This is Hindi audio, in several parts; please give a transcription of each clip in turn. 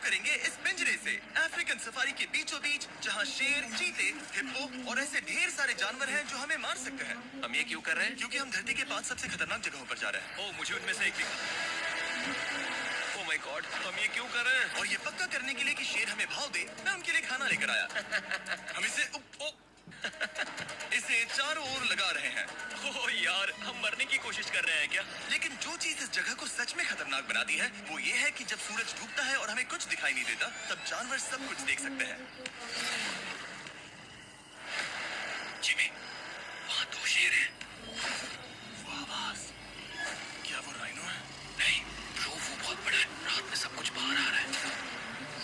करेंगे इस पिंजरे से, अफ्रीकन सफारी के बीचों बीच, जहाँ शेर, चीते, हिप्पो और ऐसे ढेर सारे जानवर हैं जो हमें मार सकते हैं। हम ये क्यों कर रहे हैं? क्योंकि हम धरती के 5 सबसे खतरनाक जगहों पर जा रहे हैं। ओह, मुझे उनमें से एक दिखा। ओह माय गॉड, हम ये क्यों कर रहे हैं? और ये पक्का करने के लिए कि शेर हमें भाव दे, मैं उनके लिए खाना लेकर आया। हम इसे चारों ओर लगा रहे हैं। ओह यार, हम मरने की कोशिश कर रहे हैं क्या? लेकिन जो चीज इस जगह को सच में खतरनाक बनाती है वो ये है कि जब सूरज डूबता है और हमें कुछ दिखाई नहीं देता, तब जानवर सब कुछ देख सकते हैं। जिमी, वहाँ 2 शेर हैं। वो आवाज, क्या वो राइनो है? नहीं ब्रो, वो बहुत बड़ा है। रात में सब कुछ बाहर आ रहा है।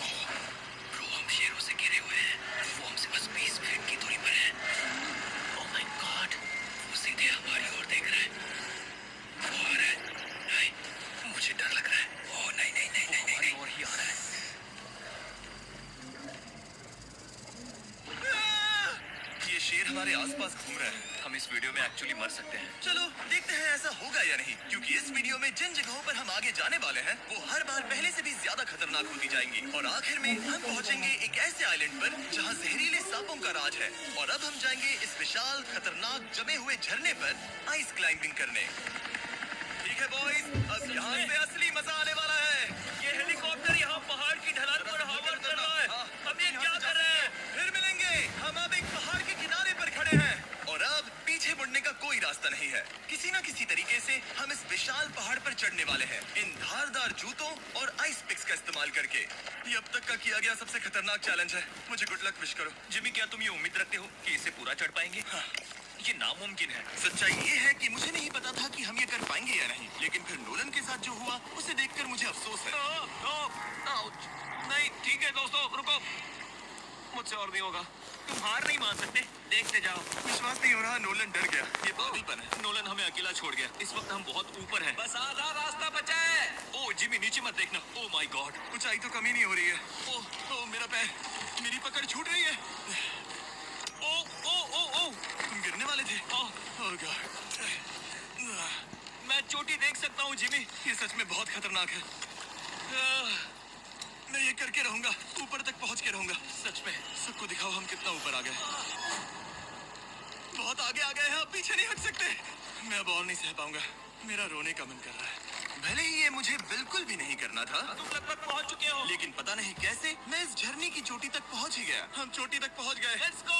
ओह ब्रो, हम शेरों से घिरे हुए हैं। वो हमसे बस 20 फीट की दूरी पर है। ओह माय गॉड, वो सीधे हमारी ओर देख रहा है। वो आ रहा है। नहीं, मुझे डर लग रहा है। ओह नहीं नहीं नहीं नहीं नहीं, और ही आ रहा है। ये शेर हमारे आसपास घूम रहा है। हम इस वीडियो में एक्चुअली मर सकते हैं। चलो देखते हैं ऐसा होगा या नहीं, क्योंकि इस वीडियो में जिन जगहों पर हम आगे जाने वाले हैं वो हर बार पहले से भी ज्यादा खतरनाक होती जाएंगी। और आखिर में हम पहुंचेंगे एक ऐसे आइलैंड पर जहां जहरीले सांपों का राज है। और अब हम जाएंगे इस विशाल, खतरनाक, जमे हुए झरने पर आइस क्लाइंबिंग करने। ठीक है बॉयज, अब यहाँ से असली मजा आने वाला है। ये हेलीकॉप्टर यहाँ पहाड़ की ढलान पर हवा कर रहा है। हम ये क्या कर रहे हैं? फिर मिलेंगे। हम अब एक पहाड़ के किनारे पर खड़े हैं और अब पीछे मुड़ने का कोई रास्ता नहीं है। किसी न किसी तरीके से हम इस विशाल पहाड़ पर चढ़ने वाले हैं, इन धारदार जूतों और आइस पिक्स का इस्तेमाल करके। ये अब तक का किया गया सबसे खतरनाक चैलेंज है। मुझे गुड लक विश करो। जिमी, क्या तुम ये उम्मीद रखते हो कि इसे पूरा चढ़ पाएंगे? हाँ। ये नामुमकिन है। सच्चाई ये है कि मुझे नहीं पता था कि हम ये कर पाएंगे या नहीं, लेकिन फिर नोलन के साथ जो हुआ उसे देखकर मुझे अफसोस है। आउच। नहीं, ठीक है दोस्तों, रुको। मुझसे और नहीं होगा। तुम हार नहीं मान सकते। देखते जाओ। विश्वास नहीं हो रहा, नोलन डर गया। ये पागलपन है। नोलन हमें अकेला छोड़ गया। इस वक्त हम बहुत ऊपर हैं। बस आधा रास्ता बचा है। ओह जिमी, नीचे मत देखना। ओह माय गॉड, ऊंचाई तो कमी नहीं हो रही है। ओह मेरा पैर, मेरी पकड़ छूट रही है। ओह ओह ओह ओह, तुम गिरने वाले थे। ओह गॉड, मैं चोटी देख सकता हूँ जिमी। ये सच में बहुत खतरनाक है। मैं ये करके रहूंगा, ऊपर तक पहुंच के रहूंगा। सच में। सबको दिखाओ हम कितना ऊपर आ गए। बहुत आगे आ गए हैं, अब पीछे नहीं हट सकते। मैं अब और नहीं सह पाऊंगा। मेरा रोने का मन कर रहा है। भले ही ये मुझे बिल्कुल भी नहीं करना था, तुम लगभग पहुंच चुके हो। लेकिन पता नहीं कैसे मैं इस झरने की चोटी तक पहुंच ही गया। हम चोटी तक पहुंच गए। Let's go.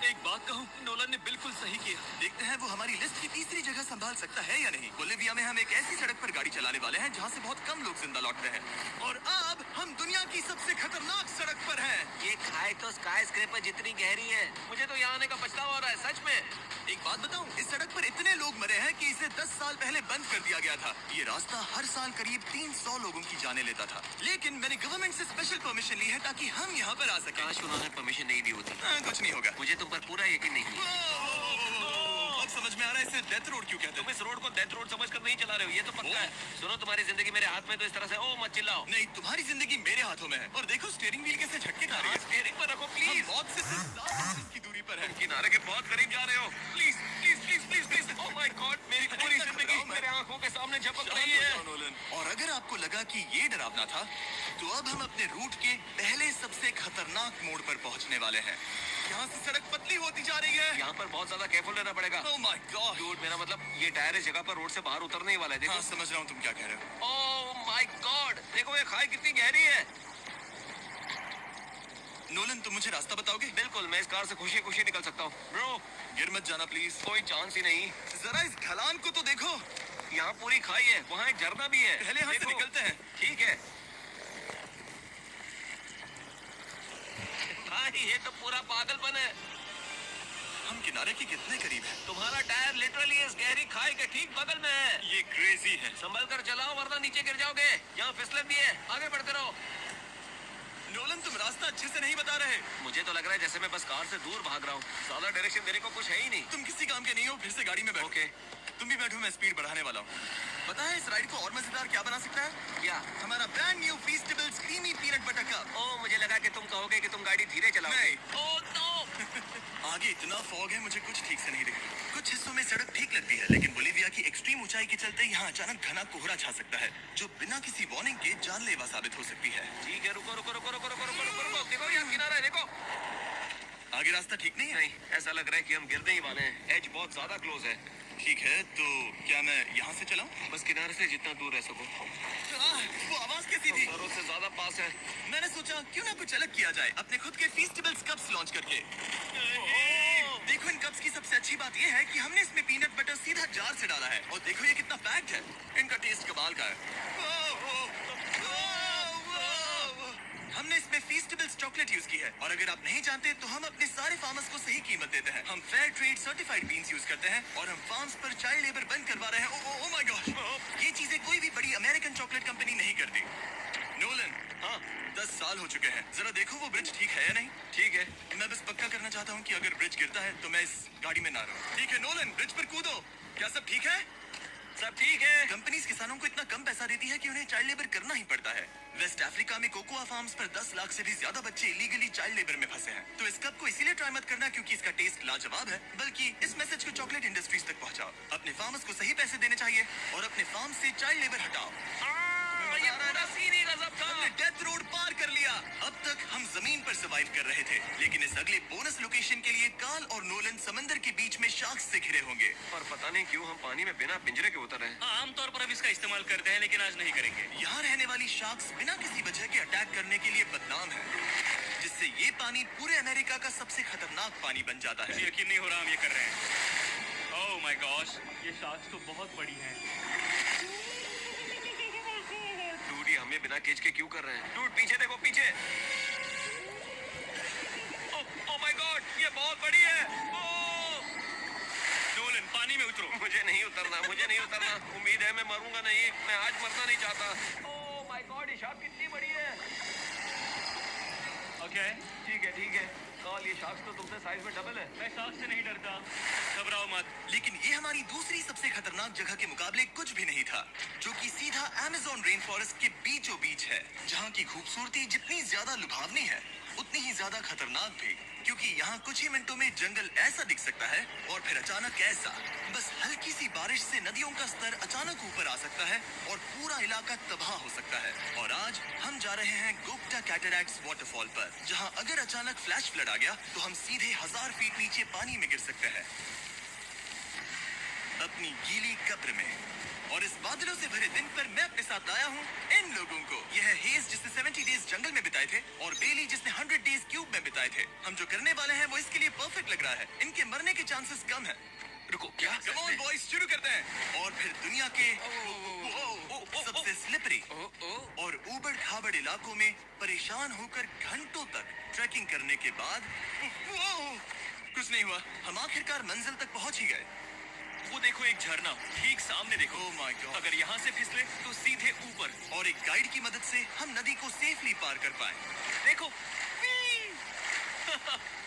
एक बात कहूँ, नोलन ने बिल्कुल सही किया। देखते हैं वो हमारी लिस्ट की तीसरी जगह संभाल सकता है या नहीं। बोलिविया में हम एक ऐसी सड़क पर गाड़ी चलाने वाले हैं जहाँ से बहुत कम लोग जिंदा लौटते हैं। और अब हम दुनिया की सबसे खतरनाक सड़क पर हैं। ये खाई तो स्काई स्क्रैपर जितनी गहरी है। मुझे तो यहाँ आने का पछतावा हो रहा है, सच में। एक बात बताऊं, इस सड़क पर इतने लोग मरे हैं कि इसे 10 साल पहले बंद कर दिया गया था। ये रास्ता हर साल करीब 300 लोगों की जाने लेता था, लेकिन मैंने गवर्नमेंट से स्पेशल परमिशन ली है ताकि हम यहाँ पर आ सकें। काश उन्होंने परमिशन नहीं दी होती। कुछ नहीं होगा। मुझे तुम पर पूरा यकीन नहीं है। अब समझ में आ रहा है इसे डेथ रोड क्यों कहते हैं। तुम इस रोड को डेथ रोड समझकर नहीं चला रहे हो, ये तो पक्का है। सुनो, तुम्हारी जिंदगी मेरे हाथ में, तो इस तरह से ओ मत चिल्लाओ। नहीं, तुम्हारी जिंदगी मेरे हाथों में है। और देखो स्टीयरिंग व्हील कैसे झटके खा रही है। स्टीयरिंग पर रखो हम प्लीज। मौत से सिर्फ 10 डिस्टेंस की दूरी पर है। तुम किनारे के बहुत करीब जा रहे हो। Please please please please please. Oh my God, मेरी पूरी जिंदगी मेरे आंखों के सामने झपक रही है। और अगर आपको लगा कि ये डरावना था, तो अब हम अपने रूट के पहले सबसे खतरनाक मोड़ पर पहुंचने वाले हैं। यहाँ से सड़क पतली होती जा रही है। यहाँ पर बहुत ज्यादा केयरफुल रहना पड़ेगा। ओह माय गॉड, डूड, मेरा मतलब ये टायर इस जगह पर रोड से बाहर उतरने ही वाला है। देखो। हाँ, समझ रहा हूँ तुम क्या कह रहे हो। ओह माय गॉड, देखो ये खाई कितनी गहरी है। नोलन, तुम मुझे रास्ता बताओगे? बिल्कुल, मैं इस कार से खुशी खुशी निकल सकता हूँ। ब्रो, गिर मत जाना प्लीज। कोई चांस ही नहीं। जरा इस ढलान को तो देखो। यहाँ पूरी खाई है, वहाँ एक झरना भी है। पहले यहाँ से देखो। निकलते हैं। ठीक है। भाई ये तो पूरा पागलपन है। हम किनारे के कितने करीब हैं? तुम्हारा टायर लिटरली इस गहरी खाई के ठीक बगल में है। ये क्रेजी है। संभल कर चलाओ वरना नीचे गिर जाओगे। यहाँ फिसलन भी है, आगे बढ़ते रहो। नोलन, तुम रास्ता अच्छे से नहीं बता रहे। मुझे तो लग रहा है जैसे मैं बस कार से दूर भाग रहा हूँ। ज्यादा डायरेक्शन देने को कुछ है ही नहीं। तुम किसी काम के नहीं हो, फिर से गाड़ी में बैठो। ओके। तुम भी बैठो, मैं स्पीड बढ़ाने वाला हूँ। पता है इस राइड को और मजेदार क्या बना सकता है? क्या? हमारा brand new Feastable creamy peanut butter cup. Oh, मुझे लगा कि तुम कहोगे कि तुम गाड़ी धीरे चलाओगे। नहीं। Oh no. आगे इतना फॉग है, मुझे कुछ ठीक से नहीं दिख रहा। कुछ कुछ हिस्सों में सड़क ठीक लगती है, लेकिन बोलीविया की एक्सट्रीम ऊंचाई के चलते यहाँ अचानक घना कोहरा छा सकता है, जो बिना किसी वार्निंग के जानलेवा साबित हो सकती है। ठीक है, रुको रुको रुको रुको रुको रुको रुको रुको, देखो यहाँ किनारा है, देखो। आगे रास्ता ठीक नहीं है? नहीं, ऐसा लग रहा है कि हम गिरने ही वाले हैं। एज बहुत ज्यादा क्लोज है। ठीक है, तो क्या मैं यहाँ से चलाऊं? बस किनारे से जितना दूर रह सको। वो आवाज कैसी थी? घरों से ज्यादा पास है। मैंने सोचा क्यों ना कुछ अलग किया जाए, अपने खुद के फीस्टेबल्स कप्स लॉन्च करके। देखो, इन कप्स की सबसे अच्छी बात यह है कि हमने इसमें पीनट बटर सीधा जार से डाला है, और देखो ये कितना पैक्ड है। इनका टेस्ट कमाल का है। हमने इसमें फीस्टेबल्स चॉकलेट यूज की है, और अगर आप नहीं जानते तो हम अपने सारे फार्मर्स को सही कीमत देते हैं। हम fair trade certified beans use करते हैं, और हम फार्म्स पर चाइल्ड लेबर बंद करवा रहे हैं। ओह माय गॉड, ये चीजें कोई भी बड़ी अमेरिकन चॉकलेट कंपनी नहीं करती। नोलन, हाँ, 10 साल हो चुके हैं, जरा देखो वो ब्रिज ठीक है या नहीं। ठीक है। मैं बस पक्का करना चाहता हूँ कि अगर ब्रिज गिरता है तो मैं इस गाड़ी में ना रहूं। ठीक है नोलन, ब्रिज पर कूदो। क्या सब ठीक है? सब ठीक है। कंपनीज किसानों को इतना कम पैसा देती है कि उन्हें चाइल्ड लेबर करना ही पड़ता है। वेस्ट अफ्रीका में कोकोआ फार्म्स पर 10 लाख से भी ज्यादा बच्चे इलीगली चाइल्ड लेबर में फंसे हैं। तो इस कप को इसीलिए ट्राई मत करना क्योंकि इसका टेस्ट लाजवाब है, बल्कि इस मैसेज को चॉकलेट इंडस्ट्रीज तक पहुंचाओ। अपने फार्मर्स को सही पैसे देने चाहिए और अपने फार्म से चाइल्ड लेबर हटाओ। ये पूरा सीन ही गजब था। हमने डेथ रोड पार कर लिया। अब तक हम जमीन पर सर्वाइव कर रहे थे, लेकिन इस अगले बोनस लोकेशन के लिए कार्ल और नोलन समंदर के बीच में शार्क्स से घिरे होंगे। पर पता नहीं क्यों हम पानी में बिना पिंजरे के उतर रहे हैं। आमतौर पर हम इसका इस्तेमाल करते हैं, लेकिन आज नहीं करेंगे। यहाँ रहने वाली शार्क्स बिना किसी वजह के अटैक करने के लिए बदनाम है, जिससे ये पानी पूरे अमेरिका का सबसे खतरनाक पानी बन जाता है। मुझे यकीन नहीं हो रहा हम ये कर रहे हैं। ओह माय गॉश, ये शार्क्स तो बहुत बड़ी हैं। डूड, ये हमें बिना केज के क्यों कर रहे हैं? डूड, पीछे देखो, पीछे। ओह माय गॉड, ये बहुत बड़ी है। ओह, नोलन, पानी में उतरो। मुझे नहीं उतरना, मुझे नहीं उतरना। उम्मीद है मैं मरूंगा नहीं। मैं आज मरना नहीं चाहता। ओह माय गॉड, ये शार्क कितनी बड़ी है। ओके, ठीक है, ठीक है। कॉल, ये शार्क तो तुमसे साइज में डबल है। मैं शार्क से नहीं डरता, घबराओ मत। लेकिन ये हमारी दूसरी सबसे खतरनाक जगह के मुकाबले कुछ भी नहीं था, जो कि सीधा अमेज़न रेन फॉरेस्ट के बीचों बीच है, जहाँ की खूबसूरती जितनी ज्यादा लुभावनी है उतनी ही ज्यादा खतरनाक भी, क्योंकि यहाँ कुछ ही मिनटों में जंगल ऐसा दिख सकता है और फिर अचानक ऐसा। बस हल्की सी बारिश से नदियों का स्तर अचानक ऊपर आ सकता है और पूरा इलाका तबाह हो सकता है। और आज हम जा रहे हैं गोप्टा कैटरैक्ट्स वाटरफॉल पर, जहाँ अगर अचानक फ्लैश फ्लड आ गया तो हम सीधे 1000 फीट नीचे पानी में गिर सकते हैं, अपनी गीली कब्र में। और इस बादलों से भरे दिन पर मैं अपने साथ लाया हूँ इन लोगों को। यह है हेज, जिसने 70 डेज जंगल में बिताए थे, और बेली, जिसने 100 डेज क्यूब में बिताए थे। हम जो करने वाले हैं वो इसके लिए परफेक्ट लग रहा है। इनके मरने के चांसेस कम है। रुको, क्या? कम ऑन बॉयज, शुरू करते हैं। और फिर दुनिया के सबसे स्लिपरी और ऊबड़ खाबड़ इलाकों में परेशान होकर घंटों तक ट्रैकिंग करने के बाद कुछ नहीं हुआ, हम आखिरकार मंजिल तक पहुंच ही गए। वो देखो, एक झरना ठीक सामने देखो। ओह माय गॉड, अगर यहाँ से फिसले तो सीधे ऊपर। और एक गाइड की मदद से हम नदी को सेफली पार कर पाए। देखो,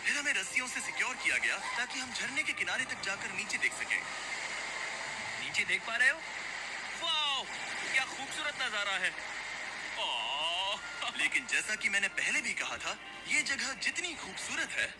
फिर हमें रस्सियों से सिक्योर किया गया ताकि हम झरने के किनारे तक जाकर नीचे देख सकें। नीचे देख पा रहे हो? वाओ, क्या खूबसूरत नजारा है। ओह, लेकिन जैसा कि मैंने पहले भी कहा था, ये जगह जितनी खूबसूरत है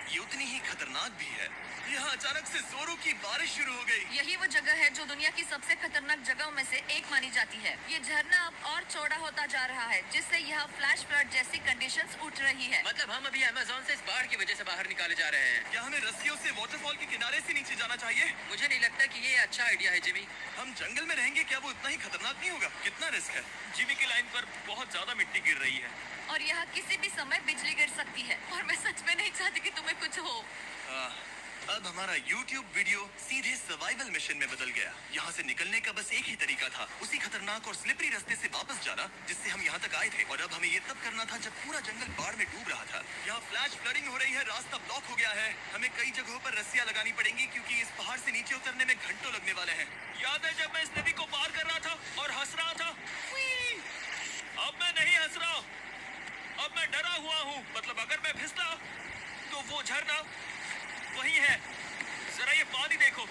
ये उतनी ही खतरनाक भी है। यहाँ अचानक से जोरों की बारिश शुरू हो गई। यही वो जगह है जो दुनिया की सबसे खतरनाक जगहों में से एक मानी जाती है। ये झरना अब और चौड़ा होता जा रहा है, जिससे यहाँ फ्लैश फ्लड जैसी कंडीशंस उठ रही है। मतलब हम अभी अमेज़न से इस बाढ़ की वजह से बाहर निकाले जा रहे हैं। क्या हमें रस्सियों से वाटरफॉल के किनारे से नीचे जाना चाहिए? मुझे नहीं लगता कि ये अच्छा आइडिया है, जिमी। हम जंगल में रहेंगे, क्या वो उतना ही खतरनाक नहीं होगा? कितना रिस्क है। जिमी की लाइन पर बहुत ज्यादा मिट्टी गिर रही है। और यहाँ किसी भी समय बिजली गिर सकती है, और मैं सच में नहीं चाहती कि तुम्हें कुछ हो। अब हमारा YouTube वीडियो सीधे सर्वाइवल मिशन में बदल गया। यहाँ से निकलने का बस एक ही तरीका था, उसी खतरनाक और स्लिपरी रास्ते से वापस जाना जिससे हम यहाँ तक आए थे। और अब हमें ये तब करना था जब पूरा जंगल बाढ़ में डूब रहा था। यहाँ फ्लैश फ्लडिंग हो रही है, रास्ता ब्लॉक हो गया है। हमें कई जगहों पर रस्सियां लगानी पड़ेंगी क्योंकि इस पहाड़ से नीचे उतरने में घंटों लगने वाले हैं। याद है जब मैं इस नदी को पार कर रहा था और हंस रहा था? अब मैं नहीं हंस रहा, अब मैं डरा हुआ हूँ। मतलब अगर मैं फिसला तो वो झरना वही है। जरा ये पानी देखो,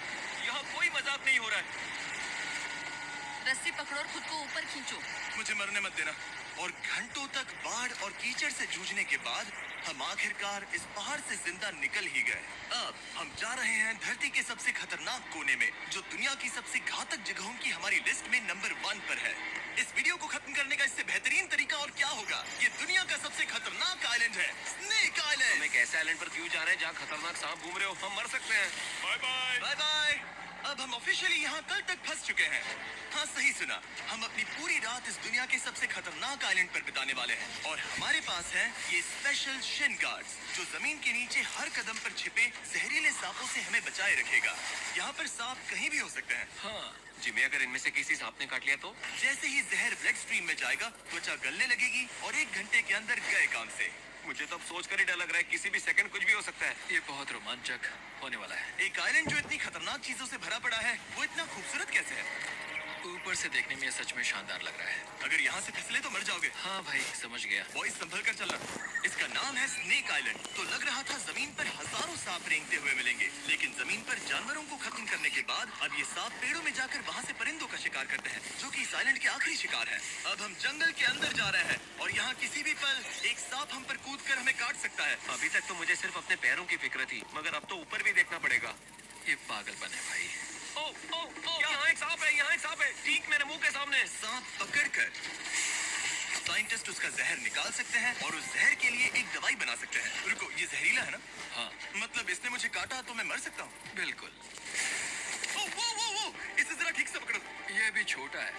यहाँ कोई मजाक नहीं हो रहा है। रस्सी पकड़ो और खुद को ऊपर खींचो। मुझे मरने मत देना। और घंटों तक बाढ़ और कीचड़ से जूझने के बाद हम आखिरकार इस पहाड़ से जिंदा निकल ही गए। अब हम जा रहे हैं धरती के सबसे खतरनाक कोने में, जो दुनिया की सबसे घातक जगहों की हमारी लिस्ट में नंबर 1 पर है। इस वीडियो को खत्म करने का इससे बेहतरीन तरीका और क्या होगा? ये दुनिया का सबसे खतरनाक आइलैंड है, स्नेक आइलैंड। हम एक ऐसे आइलैंड पर क्यों जा रहे हैं जहाँ खतरनाक सांप घूम रहे हो? हम मर सकते हैं। Bye bye. Bye bye. अब हम ऑफिशियली यहाँ कल तक फंस चुके हैं। हाँ, सही सुना। हम अपनी पूरी रात इस दुनिया के सबसे खतरनाक आइलैंड पर बिताने वाले हैं और हमारे पास है ये स्पेशल शिन गार्ड्स, जो जमीन के नीचे हर कदम पर छिपे जहरीले सांपों से हमें बचाए रखेगा। यहाँ पर सांप कहीं भी हो सकते हैं। हाँ जिमी, अगर इनमें से किसी सांप ने काट लिया तो? जैसे ही जहर ब्लड स्ट्रीम में जाएगा, त्वचा गलने लगेगी और 1 घंटे के अंदर गए काम से। मुझे तो अब सोचकर ही डर लग रहा है, किसी भी सेकंड कुछ भी हो सकता है। ये बहुत रोमांचक होने वाला है। एक आइलैंड जो इतनी खतरनाक चीजों से भरा पड़ा है, वो इतना खूबसूरत कैसे है? ऊपर से देखने में ये सच में शानदार लग रहा है। अगर यहाँ से फिसले तो मर जाओगे। हाँ भाई, समझ गया। बॉयज संभल कर चलना। इसका नाम है स्नेक आइलैंड। तो लग रहा था जमीन पर हजारों सांप रेंगते हुए मिलेंगे, लेकिन जमीन पर जानवरों को खत्म करने के बाद अब ये सांप पेड़ों में जाकर वहाँ से परिंदों का शिकार करते हैं, जो कि इस आइलैंड के आखिरी शिकार है। अब हम जंगल के अंदर जा रहे हैं और यहाँ किसी भी पल एक सांप हम पर कूद कर हमें काट सकता है। अभी तक तो मुझे सिर्फ अपने पैरों की फिक्र थी, मगर अब तो ऊपर भी देखना पड़ेगा। ये पागलपन है भाई। ओ, ओ, ओ, यहाँ एक सांप है, यहाँ एक सांप है, ठीक मेरे मुंह के सामने। सांप पकड़कर साइंटिस्ट उसका जहर निकाल सकते हैं और उस जहर के लिए एक दवाई बना सकते हैं। रुको, ये जहरीला है ना? हाँ मतलब इसने मुझे काटा तो मैं मर सकता हूँ? बिल्कुल। ओ, वो, इसे जरा ठीक से पकड़ो। ये भी छोटा है।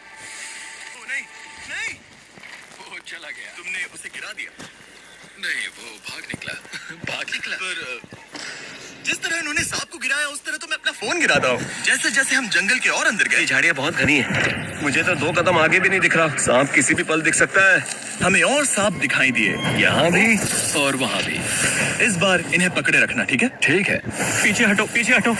ओ नहीं, नहीं, वो चला गया। तुमने उसे गिरा दिया। नहीं, वो भाग निकला। भाग निकला। पर जिस तरह इन्होंने सांप को गिराया, उस तरह तो मैं अपना फोन गिराता हूँ। जैसे जैसे हम जंगल के और अंदर गए, झाड़ियाँ बहुत घनी है, मुझे तो 2 कदम आगे भी नहीं दिख रहा। सांप किसी भी पल दिख सकता है। हमें और सांप दिखाई दिए, यहाँ भी और वहाँ भी। इस बार इन्हें पकड़े रखना, ठीक है? ठीक है। पीछे हटो, पीछे हटो।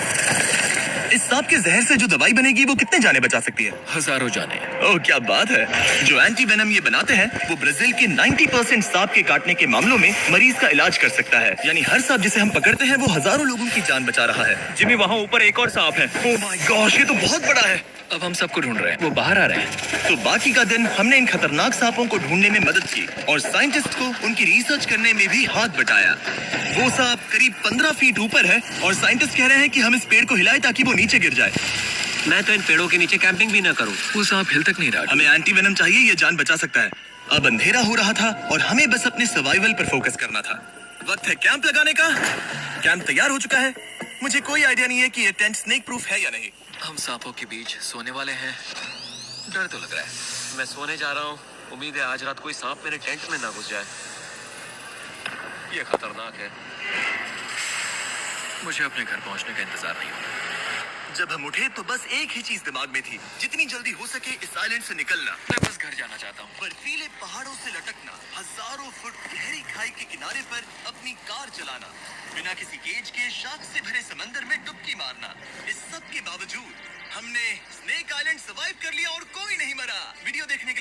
इस सांप के जहर से जो दवाई बनेगी वो कितने जाने बचा सकती है? हजारों जाने। ओह, क्या बात है। जो एंटी वेनम ये बनाते हैं, वो ब्राजील के 90% सांप के काटने के मामलों में मरीज का इलाज कर सकता है। यानी हर सांप जिसे हम पकड़ते हैं, वो हजारों लोगों की जान बचा रहा है। जिमी, वहाँ ऊपर एक और सांप है। ओह माय गॉश, ये तो बहुत बड़ा है। अब हम सबको ढूंढ रहे हैं, वो बाहर आ रहे हैं। तो बाकी का दिन हमने इन खतरनाक सांपों को ढूंढने में मदद की और साइंटिस्ट को उनकी रिसर्च करने में भी हाथ बटाया। वो सांप करीब 15 फीट ऊपर है और साइंटिस्ट कह रहे हैं कि हम इस पेड़ को हिलाएं ताकि वो नीचे गिर जाए। मैं तो इन पेड़ों के नीचे कैंपिंग भी न करूँ। वो सांप हिल तक नहीं रहा। हमें एंटी वेनम चाहिए, ये जान बचा सकता है। अब अंधेरा हो रहा था और हमें बस अपने सर्वाइवल पर फोकस करना था। वक्त है कैंप लगाने का। कैंप तैयार हो चुका है। मुझे कोई आइडिया नहीं है कि ये टेंट स्नेक प्रूफ है या नहीं। हम सांपों के बीच सोने वाले हैं। डर तो लग रहा है। मैं सोने जा रहा हूँ। उम्मीद है आज रात कोई सांप मेरे टेंट में ना घुस जाए। ये खतरनाक है। मुझे अपने घर पहुंचने का इंतजार नहीं होता। जब हम उठे तो बस एक ही चीज दिमाग में थी, जितनी जल्दी हो सके इस आइलैंड से निकलना। मैं बस घर जाना चाहता हूँ। बर्फीले पहाड़ों से लटकना, हजारों फुट गहरी खाई के किनारे पर अपनी कार चलाना, बिना किसी केज के शार्क से भरे समंदर में डुबकी मारना। इस सब के बावजूद हमने स्नेक आइलैंड सर्वाइव कर लिया और कोई नहीं मरा। वीडियो देखने के लिए